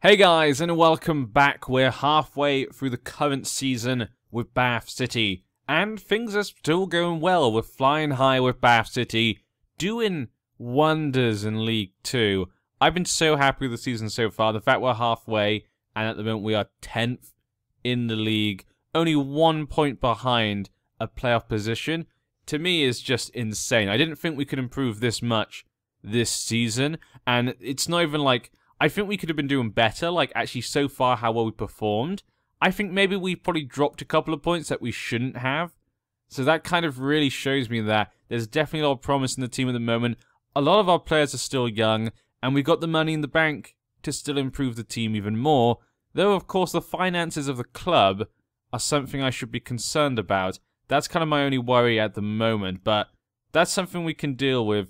Hey guys, and welcome back. We're halfway through the current season with Bath City, and things are still going well. We're flying high with Bath City, doing wonders in League 2. I've been so happy with the season so far. The fact we're halfway, and at the moment we are 10th in the league, only 1 point behind a playoff position, to me is just insane. I didn't think we could improve this much this season, and it's not even like... I think we could have been doing better, like actually so far how well we performed. I think maybe we probably dropped a couple of points that we shouldn't have. So that kind of really shows me that there's definitely a lot of promise in the team at the moment. A lot of our players are still young, and we've got the money in the bank to still improve the team even more. Though, of course, the finances of the club are something I should be concerned about. That's kind of my only worry at the moment, but that's something we can deal with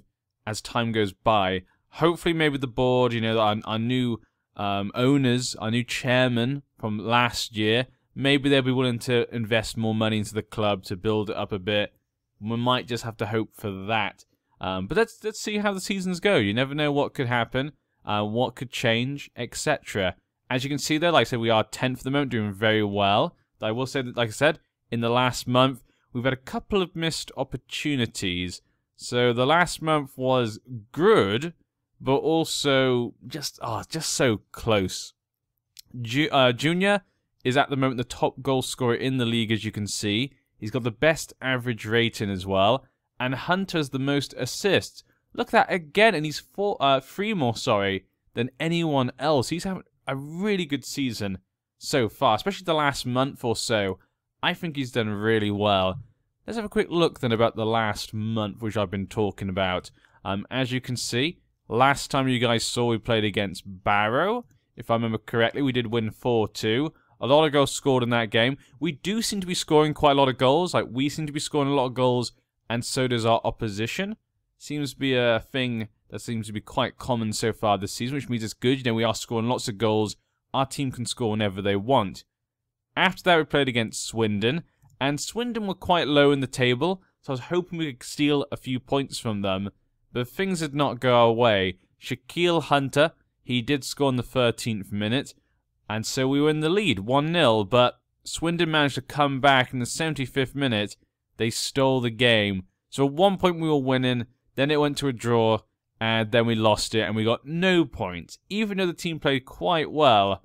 as time goes by. Hopefully, maybe the board, you know, our new owners, our new chairman from last year, maybe they'll be willing to invest more money into the club to build it up a bit. We might just have to hope for that. But let's see how the seasons go. You never know what could happen, what could change, etc. As you can see there, like I said, we are 10th at the moment, doing very well. I will say that, like I said, in the last month, we've had a couple of missed opportunities. So the last month was good, but also just so close. Junior is at the moment the top goal scorer in the league, as you can see. He's got the best average rating as well. And Hunter's the most assists. Look at that again, and he's three more, than anyone else. He's having a really good season so far, especially the last month or so. I think he's done really well. Let's have a quick look then about the last month, which I've been talking about. As you can see, last time you guys saw we played against Barrow. If I remember correctly, we did win 4-2. A lot of goals scored in that game. We do seem to be scoring quite a lot of goals. Like, we seem to be scoring a lot of goals, and so does our opposition. Seems to be a thing that seems to be quite common so far this season, which means it's good. You know, we are scoring lots of goals. Our team can score whenever they want. After that, we played against Swindon, and Swindon were quite low in the table, so I was hoping we could steal a few points from them. But things did not go our way. Shaquille Hunter, he did score in the 13th minute, and so we were in the lead, 1-0, but Swindon managed to come back in the 75th minute. They stole the game. So at one point we were winning, then it went to a draw, and then we lost it, and we got no points, even though the team played quite well.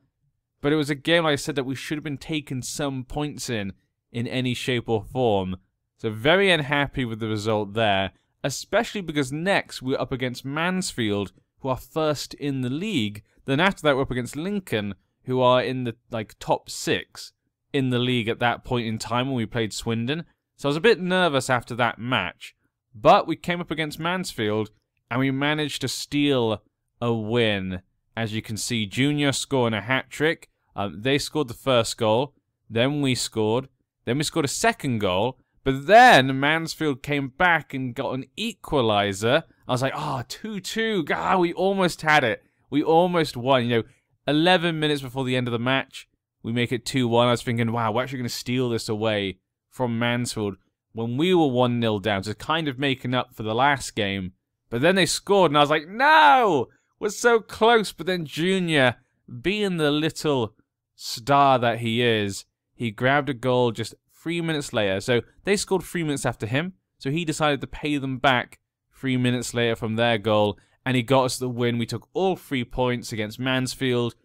But it was a game, like I said, that we should have been taking some points in any shape or form. So very unhappy with the result there. Especially because next we're up against Mansfield, who are first in the league. Then after that we're up against Lincoln, who are in the top 6 in the league at that point in time when we played Swindon. So I was a bit nervous after that match. But we came up against Mansfield, and we managed to steal a win. As you can see, Junior scoring a hat-trick. They scored the first goal. Then we scored. Then we scored a second goal. But then Mansfield came back and got an equalizer. I was like, 2-2. God, we almost had it. We almost won. You know, 11 minutes before the end of the match, we make it 2-1. I was thinking, wow, we're actually going to steal this away from Mansfield when we were 1-0 down. So kind of making up for the last game. But then they scored, and I was like, no! We're so close. But then Junior, being the little star that he is, he grabbed a goal just 3 minutes later. So they scored 3 minutes after him. So he decided to pay them back 3 minutes later from their goal. And he got us the win. We took all 3 points against Mansfield.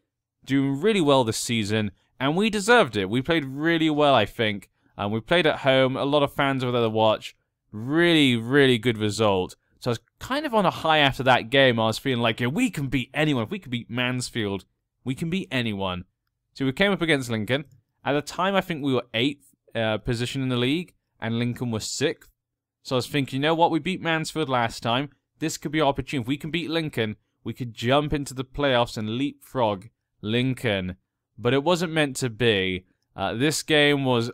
Doing really well this season. And we deserved it. We played really well, I think. We played at home. A lot of fans were there to watch. Really, really good result. So I was kind of on a high after that game. I was feeling like, we can beat anyone. If we can beat Mansfield, we can beat anyone. So we came up against Lincoln. At the time, I think we were 8th. Position in the league, and Lincoln was 6th. So I was thinking, you know what, we beat Mansfield last time. This could be our opportunity. If we can beat Lincoln, we could jump into the playoffs and leapfrog Lincoln. But it wasn't meant to be. This game was,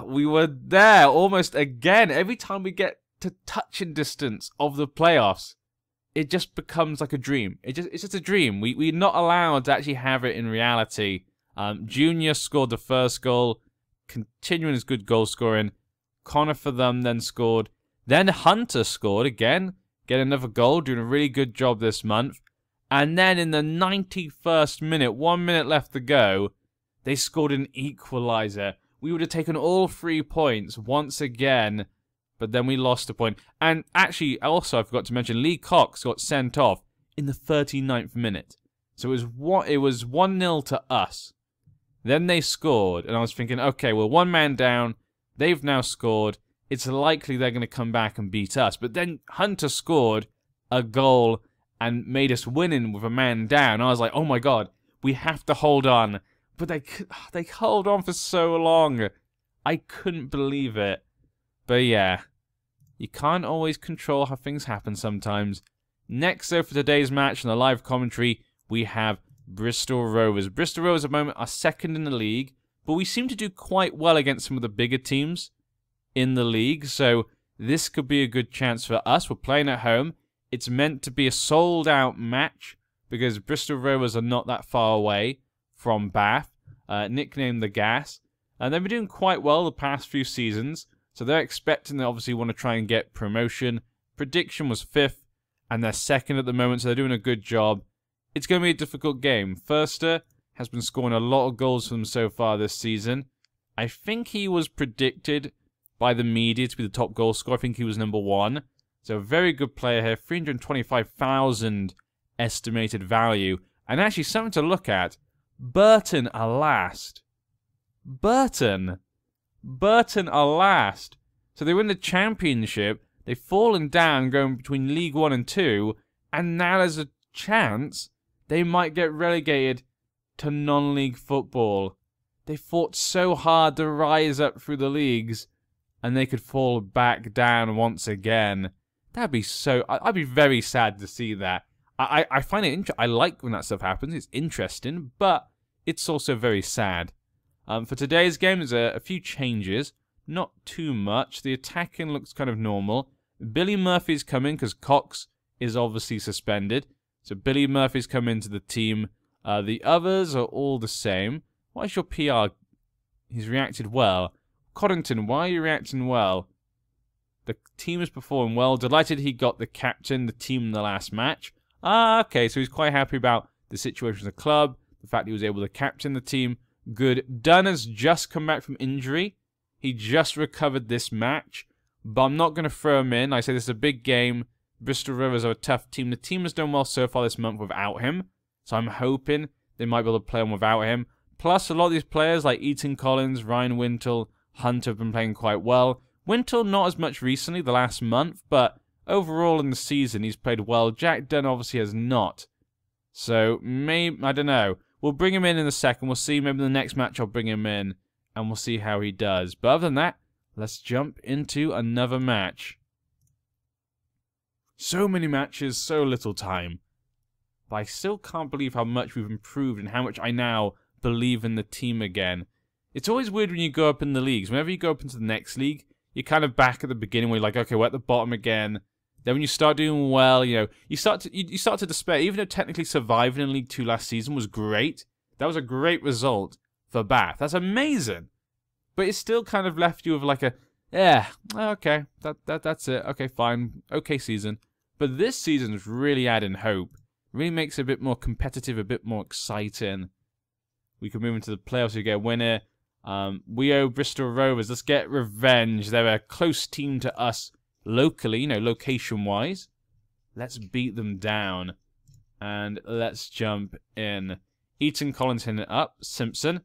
we were there almost again. Every time we get to touching distance of the playoffs, it just becomes like a dream. It's just a dream. We're not allowed to actually have it in reality. Junior scored the first goal, continuing his good goal scoring. Connor for them then scored. Then Hunter scored again, getting another goal, doing a really good job this month. And then in the 91st minute, 1 minute left to go, they scored an equaliser. We would have taken all 3 points once again, but then we lost a point. And actually, also, I forgot to mention, Lee Cox got sent off in the 39th minute. So it was 1-0 to us. Then they scored, and I was thinking, okay, well, 1 man down. They've now scored. It's likely they're going to come back and beat us. But then Hunter scored a goal and made us winning with a man down. I was like, oh my god, we have to hold on. But they held on for so long. I couldn't believe it. But yeah, you can't always control how things happen sometimes. Next, though, for today's match in the live commentary, we have Bristol Rovers. Bristol Rovers at the moment are second in the league, but we seem to do quite well against some of the bigger teams in the league, so this could be a good chance for us. We're playing at home. It's meant to be a sold-out match because Bristol Rovers are not that far away from Bath, nicknamed the Gas, and they've been doing quite well the past few seasons, so they're expecting they obviously want to try and get promotion. Prediction was 5th, and they're 2nd at the moment, so they're doing a good job. It's going to be a difficult game. Förster has been scoring a lot of goals for them so far this season. I think he was predicted by the media to be the top goal scorer. I think he was number 1. So a very good player here. 325,000 estimated value. And actually something to look at. Burton are last. Burton are last. So they win the championship. They've fallen down going between League 1 and 2. And now there's a chance they might get relegated to non-league football. They fought so hard to rise up through the leagues, and they could fall back down once again. That'd be so... I'd be very sad to see that. I find it I like when that stuff happens. It's interesting, but it's also very sad. For today's game, there's a few changes. Not too much. The attacking looks kind of normal. Billy Murphy's coming because Cox is obviously suspended. So Billy Murphy's come into the team. The others are all the same. Why is your PR? He's reacted well. Coddington, why are you reacting well? The team is performing well. Delighted he got the captain, the team in the last match. Okay, so he's quite happy about the situation of the club. The fact he was able to captain the team. Good. Dunn has just come back from injury. He just recovered this match. But I'm not going to throw him in. I say this is a big game. Bristol Rovers are a tough team. The team has done well so far this month without him. So I'm hoping they might be able to play on without him. Plus, a lot of these players like Ethan Collins, Ryan Wintle, Hunt have been playing quite well. Wintle not as much recently, the last month, but overall in the season he's played well. Jack Dunn obviously has not. So, maybe, I don't know. We'll bring him in a second. We'll see. Maybe the next match I'll bring him in, and we'll see how he does. But other than that, let's jump into another match. So many matches, so little time. But I still can't believe how much we've improved and how much I now believe in the team again. It's always weird when you go up in the leagues. Whenever you go up into the next league, you're kind of back at the beginning where you're like, okay, we're at the bottom again. Then when you start doing well, you know, you start to despair. Even though technically surviving in League 2 last season was great, that was a great result for Bath. That's amazing. But it still kind of left you with like a, yeah, okay, that's it. Okay, fine. Okay season. But this season is really adding hope. Really makes it a bit more competitive, a bit more exciting. We can move into the playoffs to get a winner. We owe Bristol Rovers. Let's get revenge. They're a close team to us locally, you know, location-wise. Let's beat them down. And let's jump in. Eaton Collins hitting it up. Simpson.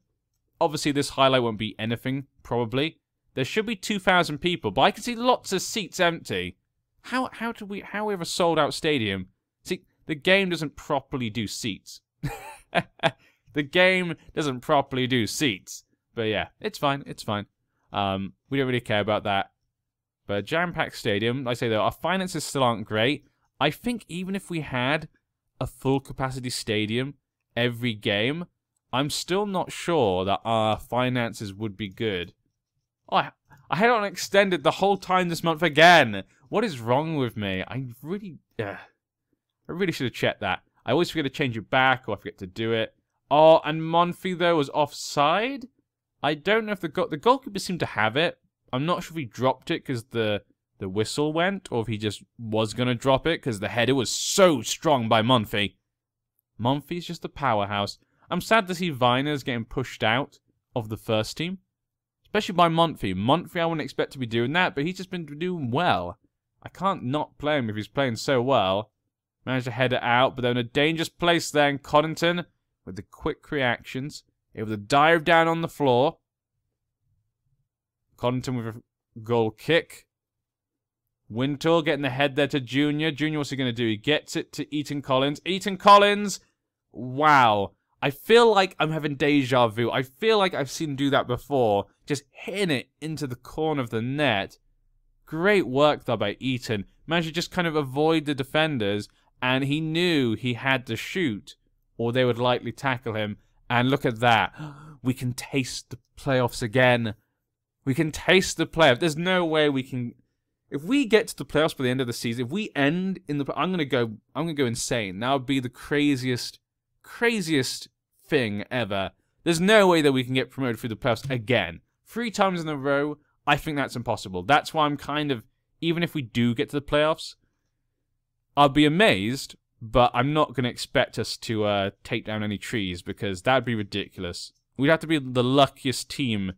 Obviously, this highlight won't be anything, probably. There should be 2,000 people, but I can see lots of seats empty. How we have a sold-out stadium? See, the game doesn't properly do seats. The game doesn't properly do seats. But yeah, it's fine. It's fine. We don't really care about that. But jam-packed stadium, like I say though, our finances still aren't great. I think even if we had a full-capacity stadium every game, I'm still not sure that our finances would be good. Oh, I had it on extended the whole time this month again. What is wrong with me? I really should have checked that. I always forget to change it back, or I forget to do it. Oh, and Monfy, though, was offside? I don't know if the goalkeeper seemed to have it. I'm not sure if he dropped it because the whistle went, or if he just was going to drop it because the header was so strong by Monfy. Monfils just a powerhouse. I'm sad to see Viner's getting pushed out of the first team. Especially by Monfils. Monfils I wouldn't expect to be doing that, but he's just been doing well. I can't not play him if he's playing so well. Managed to head it out, but they're in a dangerous place there. And Coddington, with the quick reactions, able to dive down on the floor. Coddington with a goal kick. Wintle getting the head there to Junior. Junior, what's he going to do? He gets it to Eaton Collins. Eaton Collins! Wow. I feel like I'm having deja vu. I feel like I've seen him do that before. Just hitting it into the corner of the net. Great work, though, by Eaton. Managed to just kind of avoid the defenders. And he knew he had to shoot, or they would likely tackle him. And look at that. We can taste the playoffs again. We can taste the playoffs. There's no way we can... If we get to the playoffs by the end of the season, if we end in the... I'm gonna go insane. That would be the craziest thing ever. There's no way that we can get promoted through the playoffs again. 3 times in a row, I think that's impossible. That's why I'm kind of... Even if we do get to the playoffs... I'll be amazed, but I'm not going to expect us to take down any trees, because that'd be ridiculous. We'd have to be the luckiest team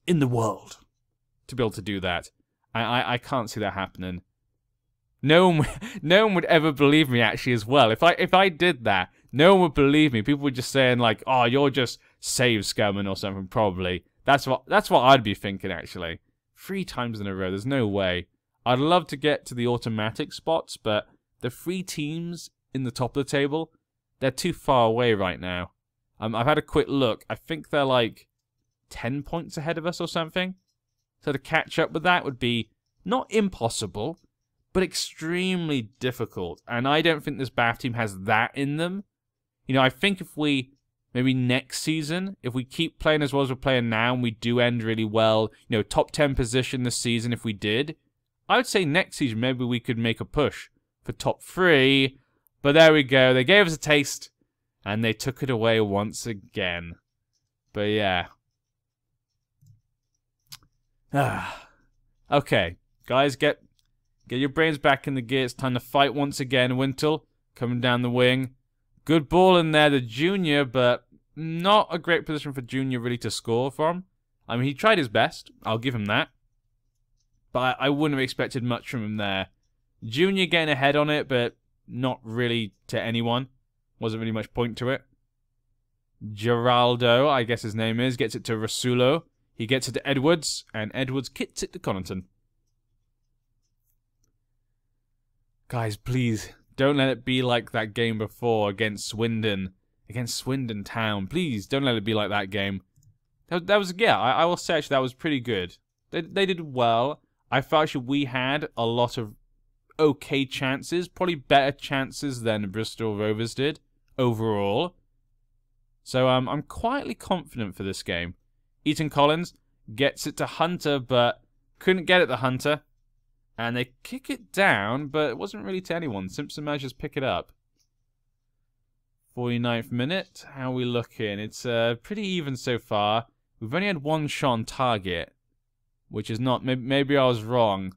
in the world to be able to do that. I can't see that happening. No one would ever believe me, actually, as well. If I did that, no one would believe me. People would just saying like, "Oh, you're just save scumming or something." Probably that's what I'd be thinking, actually. 3 times in a row, there's no way. I'd love to get to the automatic spots, but the 3 teams in the top of the table, they're too far away right now. I've had a quick look. I think they're like 10 points ahead of us or something. So to catch up with that would be not impossible, but extremely difficult. And I don't think this Bath team has that in them. You know, I think if we, maybe next season, if we keep playing as well as we're playing now and we do end really well, you know, top 10 position this season if we did, I would say next season maybe we could make a push for top 3, but there we go. They gave us a taste, and they took it away once again. But yeah. Okay, guys, get your brains back in the gear. It's time to fight once again. Wintle coming down the wing. Good ball in there, the Junior, but not a great position for Junior really to score from. I mean, he tried his best. I'll give him that. But I wouldn't have expected much from him there. Junior getting ahead on it, but not really to anyone. Wasn't really much point to it. Geraldo, I guess his name is, gets it to Rasulo. He gets it to Edwards, and Edwards kicks it to Connaughton. Guys, please, don't let it be like that game before against Swindon. Against Swindon Town. Please, don't let it be like that game. That was, yeah, I will say actually that was pretty good. They did well. I felt actually we had a lot of okay chances, probably better chances than Bristol Rovers did overall. So I'm quietly confident for this game. Eaton Collins gets it to Hunter, but couldn't get it to Hunter. And they kick it down, but it wasn't really to anyone. Simpson manages to pick it up. 49th minute. How are we looking? It's pretty even so far. We've only had 1 shot on target, which is not... Maybe I was wrong.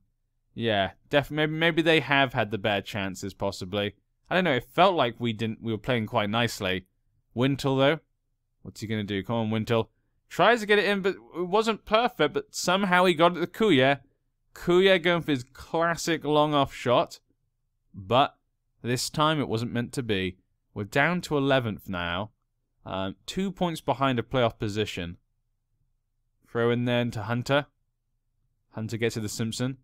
Yeah, definitely. Maybe they have had the bad chances, possibly. I don't know. It felt like we were playing quite nicely. Wintle, though. What's he going to do? Come on, Wintle. Tries to get it in, but it wasn't perfect. But somehow he got it to Kuya. Kuya going for his classic long-off shot. But this time it wasn't meant to be. We're down to 11th now. 2 points behind a playoff position. Throw in then to Hunter. Hunter gets it to Simpson.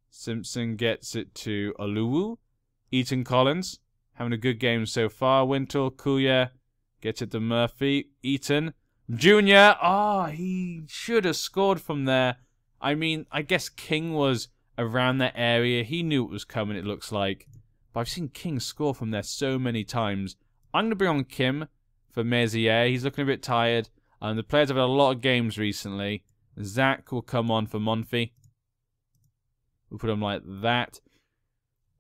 Simpson gets it to Oluwu. Eaton Collins. Having a good game so far. Wintle, Kuya gets it to Murphy. Eaton. Junior. Oh, he should have scored from there. I mean, I guess King was around that area. He knew it was coming, it looks like. But I've seen King score from there so many times. I'm going to bring on Kim for Mezier. He's looking a bit tired. The players have had a lot of games recently. Zach will come on for Monfils. We'll put him like that.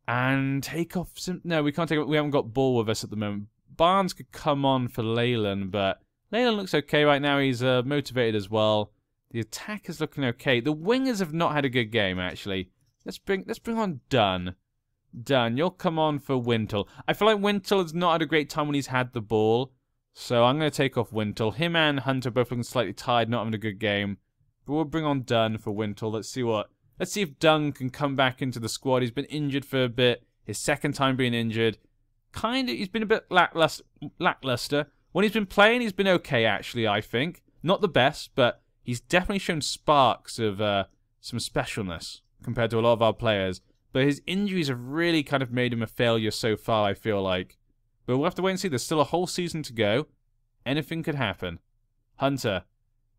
And take off... No, we can't take... We haven't got Ball with us at the moment. Barnes could come on for Leyland, but Leyland looks okay right now. He's motivated as well. The attack is looking okay. The wingers have not had a good game, actually. Let's bring on Dunn. Done. You'll come on for Wintle. I feel like Wintle has not had a great time when he's had the ball. So I'm going to take off Wintle. Him and Hunter both looking slightly tired, not having a good game. But we'll bring on Dunn for Wintle. Let's see if Dunn can come back into the squad. He's been injured for a bit. His second time being injured. He's been a bit lackluster. When he's been playing, he's been okay, actually, I think. Not the best, but he's definitely shown sparks of some specialness compared to a lot of our players. But his injuries have really kind of made him a failure so far, I feel like. But we'll have to wait and see. There's still a whole season to go. Anything could happen. Hunter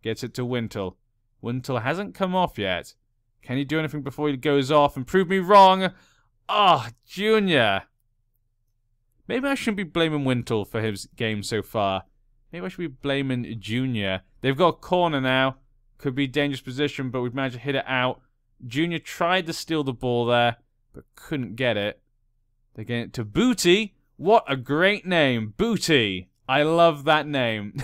gets it to Wintle. Wintle hasn't come off yet. Can he do anything before he goes off and prove me wrong? Ah, Junior. Maybe I shouldn't be blaming Wintle for his game so far. Maybe I should be blaming Junior. They've got a corner now. Could be a dangerous position, but we've managed to hit it out. Junior tried to steal the ball there, but couldn't get it. They're getting it to Booty. What a great name. Booty. I love that name.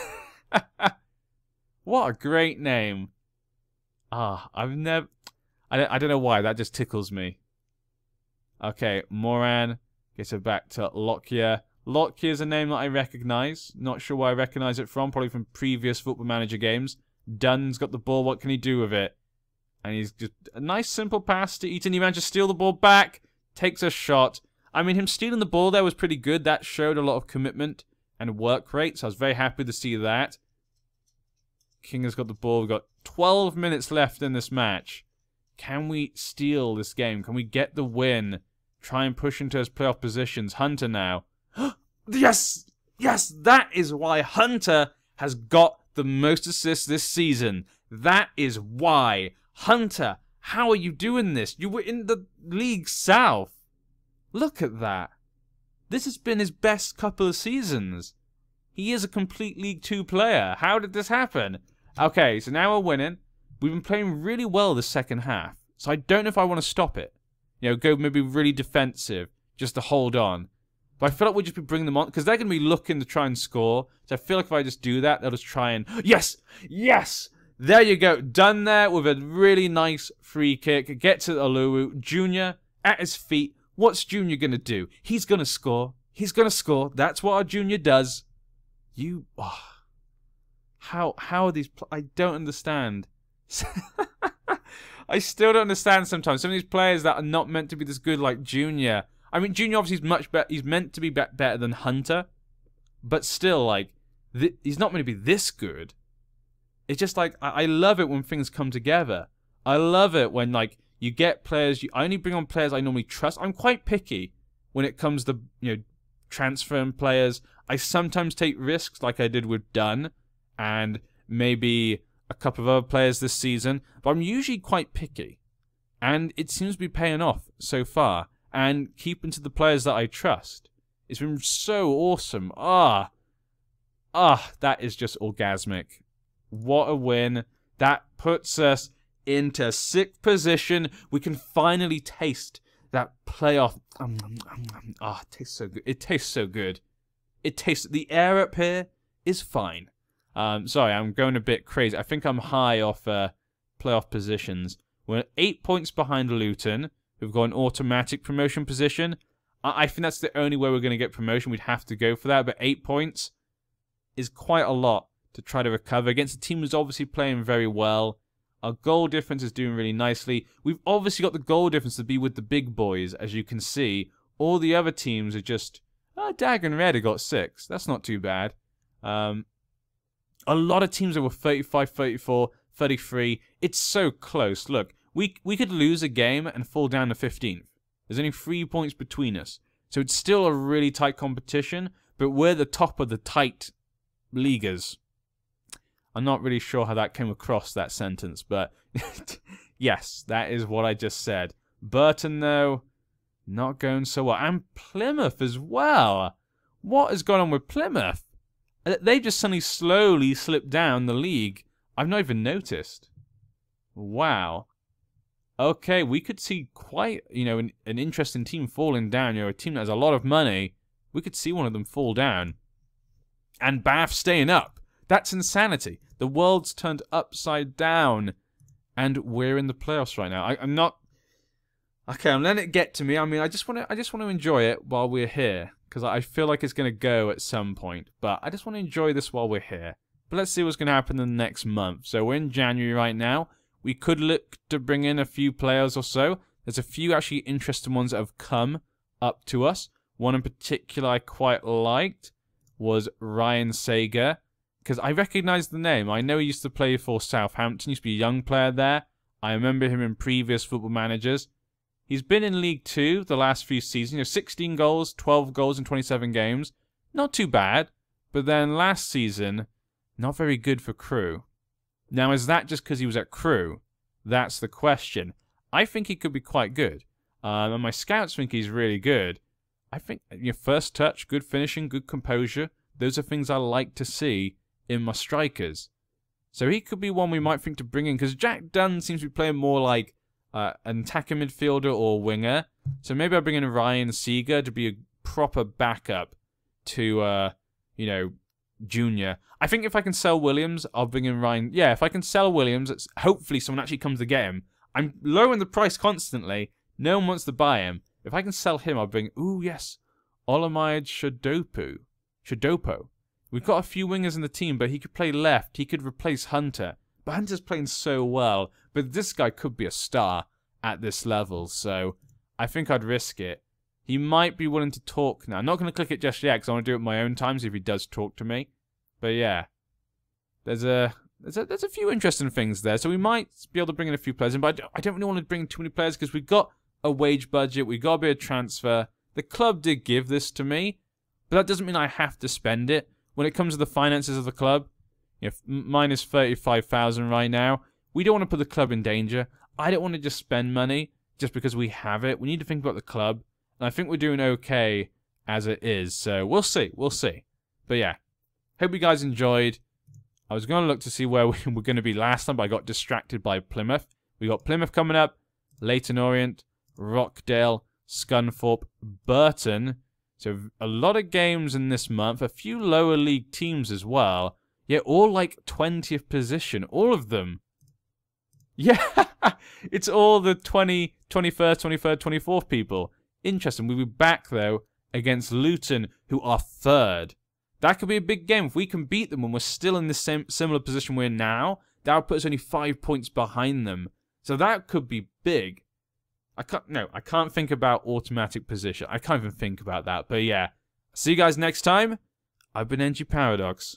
What a great name. Ah, I don't know why. That just tickles me. Okay, Moran gets it back to Lockyer. Lockyer is a name that I recognise. Not sure where I recognise it from. Probably from previous Football Manager games. Dunn's got the ball. What can he do with it? And he's just a nice simple pass to Eaton. He managed to steal the ball back. Takes a shot. I mean, him stealing the ball there was pretty good. That showed a lot of commitment and work rate. So I was very happy to see that. King has got the ball. We've got 12 minutes left in this match. Can we steal this game? Can we get the win? Try and push into his playoff positions. Hunter now. Yes! Yes! That is why Hunter has got the most assists this season. That is why. Hunter, how are you doing this? You were in the League South. Look at that. This has been his best couple of seasons. He is a complete League 2 player. How did this happen? Okay, so now we're winning. We've been playing really well the second half. So I don't know if I want to stop it. You know, go maybe really defensive just to hold on. But I feel like we'll just be bringing them on because they're going to be looking to try and score. So I feel like if I just do that, they'll just try and... Yes! Yes! There you go. Done there with a really nice free kick. Get to Oluwu. Junior at his feet. What's Junior going to do? He's going to score. He's going to score. That's what our Junior does. You... Oh, how are these... I don't understand. I still don't understand sometimes. Some of these players that are not meant to be this good, like Junior. I mean, Junior obviously is much better. He's meant to be better than Hunter. But still, like, he's not meant to be this good. It's just like, I love it when things come together. I love it when, like, you get players, I only bring on players I normally trust. I'm quite picky when it comes to, you know, transferring players. I sometimes take risks like I did with Dunn and maybe a couple of other players this season. But I'm usually quite picky. And it seems to be paying off so far. And keeping to the players that I trust. It's been so awesome. That is just orgasmic. What a win. That puts us into 6th position. We can finally taste that playoff. It tastes so good. It tastes so good. It tastes... The air up here is fine. Sorry, I'm going a bit crazy. I think I'm high off playoff positions. We're 8 points behind Luton, who've got an automatic promotion position. I think that's the only way we're going to get promotion. We'd have to go for that. But 8 points is quite a lot to try to recover against a team who's obviously playing very well. Our goal difference is doing really nicely. We've obviously got the goal difference to be with the big boys, as you can see. All the other teams are just... Dag and Red have got 6. That's not too bad. A lot of teams that were 35, 34, 33. It's so close. Look, we could lose a game and fall down to 15th. There's only 3 points between us. So it's still a really tight competition, but we're the top of the tight leaguers. I'm not really sure how that came across, that sentence, but yes, that is what I just said. Burton, though, not going so well. And Plymouth as well. What has gone on with Plymouth? They just suddenly slowly slipped down the league. I've not even noticed. Wow. Okay, we could see quite, an interesting team falling down. A team that has a lot of money. We could see one of them fall down. And Bath staying up. That's insanity. The world's turned upside down. And we're in the playoffs right now. I'm not... Okay, I'm letting it get to me. I mean, I just want to enjoy it while we're here, because I feel like it's going to go at some point. But I just want to enjoy this while we're here. But let's see what's going to happen in the next month. So we're in January right now. We could look to bring in a few players or so. There's a few actually interesting ones that have come up to us. One in particular I quite liked was Ryan Sager, because I recognise the name. I know he used to play for Southampton. He used to be a young player there. I remember him in previous Football Managers. He's been in League 2 the last few seasons. You know, 16 goals, 12 goals in 27 games. Not too bad. But then last season, not very good for Crewe. Now, is that just because he was at Crewe? That's the question. I think he could be quite good. And my scouts think he's really good. I think your first touch, good finishing, good composure. Those are things I like to see in my strikers. So he could be one we might think to bring in. Because Jack Dunn seems to be playing more like an attacking midfielder or winger. So maybe I'll bring in Ryan Seeger to be a proper backup to, you know, Junior. I think if I can sell Williams, I'll bring in Ryan. Yeah, if I can sell Williams, hopefully someone actually comes to get him. I'm lowering the price constantly. No one wants to buy him. If I can sell him, I'll bring... Ooh, yes. Olamide Shodopo. We've got a few wingers in the team, but he could play left. He could replace Hunter. But Hunter's playing so well. But this guy could be a star at this level, so I think I'd risk it. He might be willing to talk now. I'm not going to click it just yet because I want to do it at my own time, see if he does talk to me. But yeah, there's a few interesting things there. So we might be able to bring in a few players in, but I don't really want to bring in too many players because we've got a wage budget, we've got a bit of transfer. The club did give this to me, but that doesn't mean I have to spend it. When it comes to the finances of the club, you know, mine is 35,000 right now. We don't want to put the club in danger. I don't want to just spend money just because we have it. We need to think about the club. And I think we're doing okay as it is. So we'll see. We'll see. But yeah. Hope you guys enjoyed. I was going to look to see where we were going to be last time, but I got distracted by Plymouth. We got Plymouth coming up. Leyton Orient. Rockdale. Scunthorpe. Burton. So a lot of games in this month. A few lower league teams as well. Yeah, all like 20th position. All of them. Yeah, it's all the 21st, 23rd, 24th people. Interesting. We'll be back, though, against Luton, who are 3rd. That could be a big game. If we can beat them when we're still in the same similar position we're in now, that would put us only 5 points behind them. So that could be big. I can't think about automatic position. I can't even think about that. But yeah, see you guys next time. I've been NG Paradox.